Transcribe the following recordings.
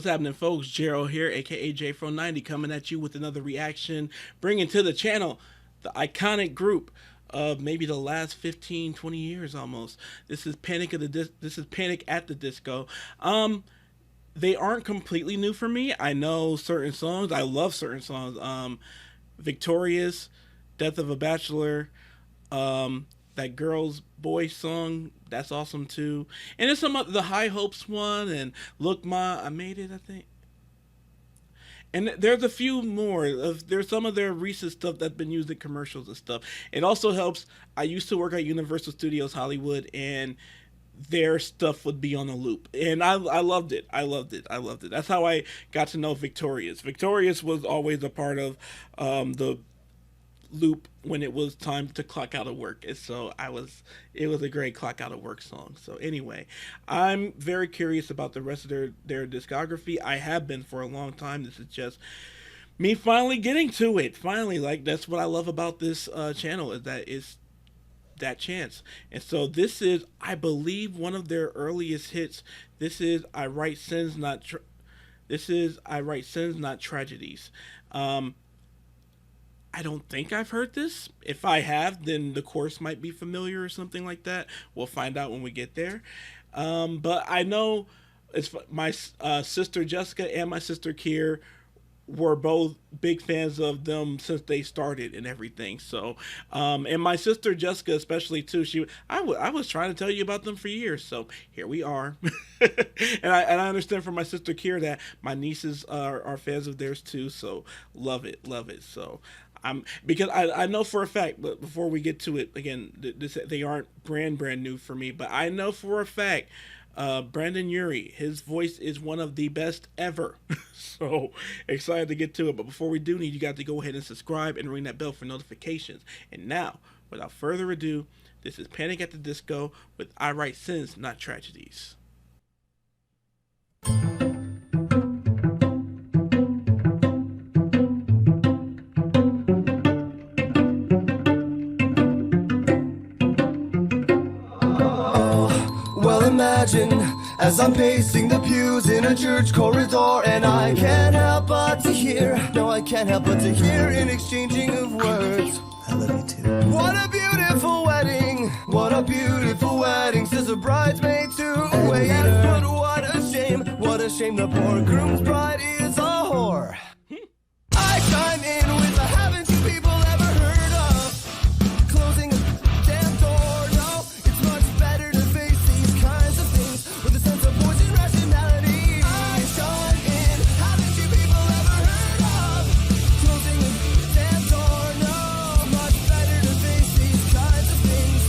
What's happening, folks? Gerald here, aka JFro90, coming at you with another reaction, bringing to the channel the iconic group of maybe the last 15, 20 years almost. This is This is Panic at the Disco. They aren't completely new for me. I know certain songs. I love certain songs. Victorious, Death of a Bachelor, that Girls Boy song, that's awesome too. And there's some of the High Hopes one, and Look Ma, I Made It, I think. And there's a few more. There's some of their recent stuff that's been used in commercials and stuff. It also helps. I used to work at Universal Studios Hollywood, and their stuff would be on a loop, and I loved it. I loved it. That's how I got to know Victorious. Victorious was always a part of the loop when it was time to clock out of work, and so it was a great clock out of work song. So anyway, I'm very curious about the rest of their discography. I have been for a long time. This is just me finally getting to it. Finally, like, that's what I love about this channel, is that it's that chance. And so this is, I believe, one of their earliest hits. This is I Write Sins Not Tragedies. I don't think I've heard this. If I have, then the chorus might be familiar or something like that. We'll find out when we get there. But I know it's my sister Jessica and my sister Kier were both big fans of them since they started and everything. So, and my sister Jessica especially too. I was trying to tell you about them for years. So here we are. and I understand from my sister Kier that my nieces are fans of theirs too. So love it. So because I know for a fact, but before we get to it, again, they aren't brand new for me, but I know for a fact, Brandon Urie, his voice is one of the best ever. So excited to get to it. But before we do, you got to go ahead and subscribe and ring that bell for notifications. And now, without further ado, this is Panic at the Disco with I Write Sins, Not Tragedies. Imagine as I'm pacing the pews in a church corridor, and I can't help but to hear, no, I can't help but to hear an exchanging of words. I love you too. What a beautiful wedding, says a bridesmaid to a waiter. Yes, but what a shame, the poor groom's bride is a whore. I chime in with a haven't you people ever heard of closing a damn door? No, it's much better to face these kinds of things with a sense of voice and rationality. I chime in, haven't you people ever heard of closing a damn door? No, much better to face these kinds of things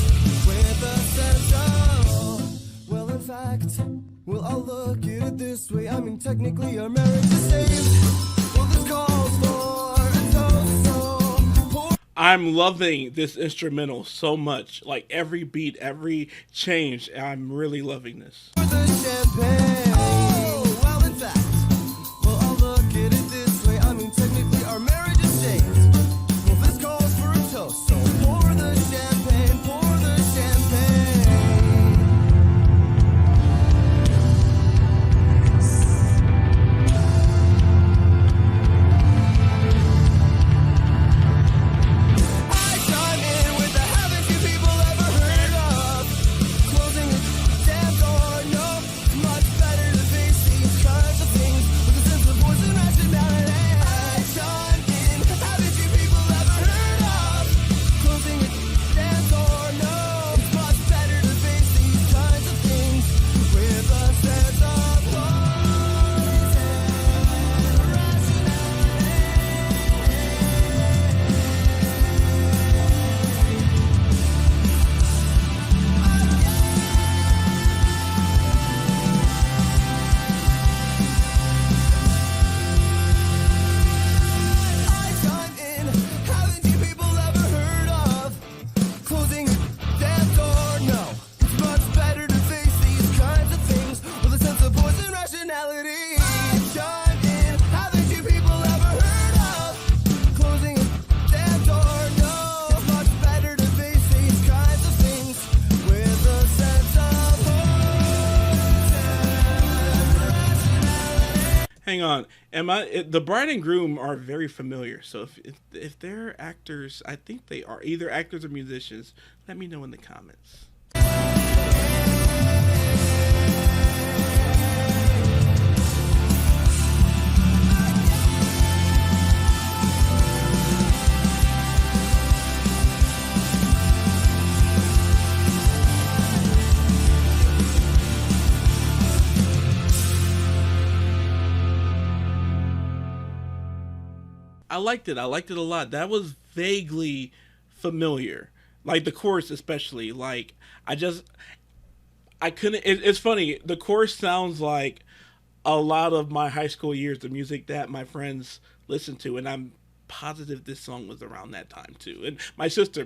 with a sense of, well, in fact, well, I'll look at it this way. I mean, technically our marriage is saved. Well, this calls for a toast, so pour. I'm loving this instrumental so much. Like, every beat, every change, I'm really loving this. The champagne. Oh, well, in fact, well, I'll look at it this way. I mean, technically our marriage is saved. Well, this calls for a toast, so pour the champagne, pour the champagne. I chime in with the haven't you people ever heard of closing a damn door? No, much better to be on. The bride and groom are very familiar. So if they're actors, I think they are either actors or musicians. Let me know in the comments. I liked it. I liked it a lot. That was vaguely familiar. Like the chorus especially. Like I couldn't it's funny. The chorus sounds like a lot of my high school years, the music that my friends listened to, and I'm positive this song was around that time too. And my sister,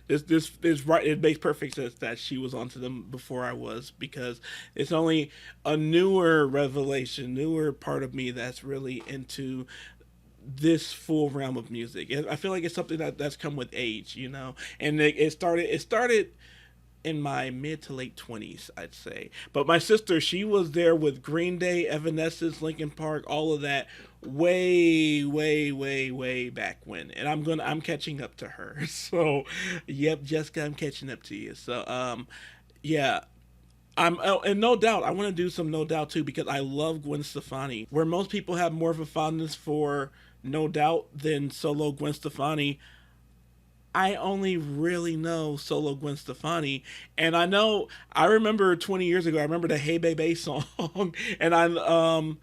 this right. It makes perfect sense that she was onto them before I was, because it's only a newer revelation, newer part of me that's really into this full realm of music. I feel like it's something that's come with age, you know. And it started in my mid to late 20s, I'd say. But my sister, she was there with Green Day, Evanescence, Linkin Park, all of that way back when. And I'm catching up to her. So, yep, Jessica, I'm catching up to you. So, yeah. And No Doubt, I want to do some No Doubt too, because I love Gwen Stefani. Where most people have more of a fondness for No Doubt than solo Gwen Stefani, I only really know solo Gwen Stefani. And I remember 20 years ago, I remember the Hey Baby song, and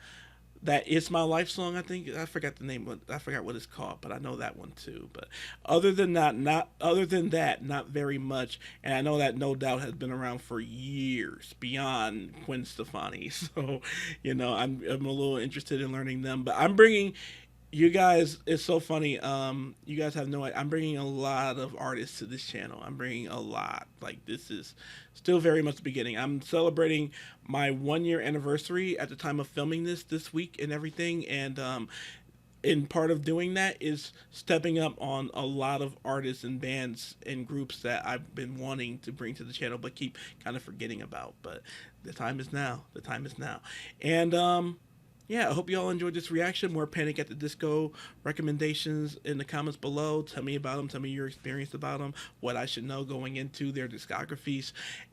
that It's My Life song, I think. I forgot the name, I forgot what it's called, but I know that one too. But other than that, not very much. And I know that No Doubt has been around for years, beyond Gwen Stefani. So, you know, I'm a little interested in learning them. But I'm bringing you guys, it's so funny. You guys have no idea. I'm bringing a lot of artists to this channel. I'm bringing a lot. Like, this is still very much the beginning. I'm celebrating my 1-year anniversary at the time of filming this week and everything. And in part of doing that is stepping up on a lot of artists and bands and groups that I've been wanting to bring to the channel, but keep kind of forgetting about. But the time is now. The time is now. And yeah, I hope you all enjoyed this reaction. More Panic at the Disco recommendations in the comments below. Tell me about them. Tell me your experience about them. What I should know going into their discographies.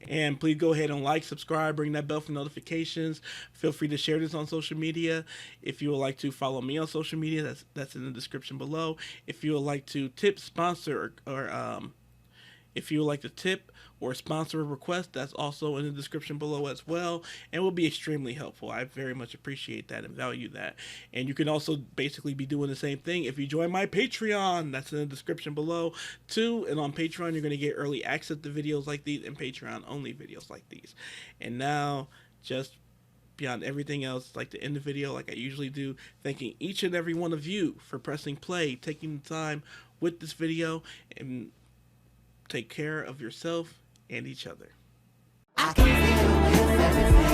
And please go ahead and like, subscribe, ring that bell for notifications. Feel free to share this on social media. If you would like to follow me on social media, that's in the description below. If you would like to tip, sponsor, or if you would like to tip or sponsor a request, that's also in the description below as well, and will be extremely helpful. I very much appreciate that and value that. And you can also basically be doing the same thing if you join my Patreon. That's in the description below too. And on Patreon, you're going to get early access to videos like these and Patreon only videos like these. And now, just beyond everything else, like to end the video like I usually do, thanking each and every one of you for pressing play, taking the time with this video, and take care of yourself and each other. I can feel everything.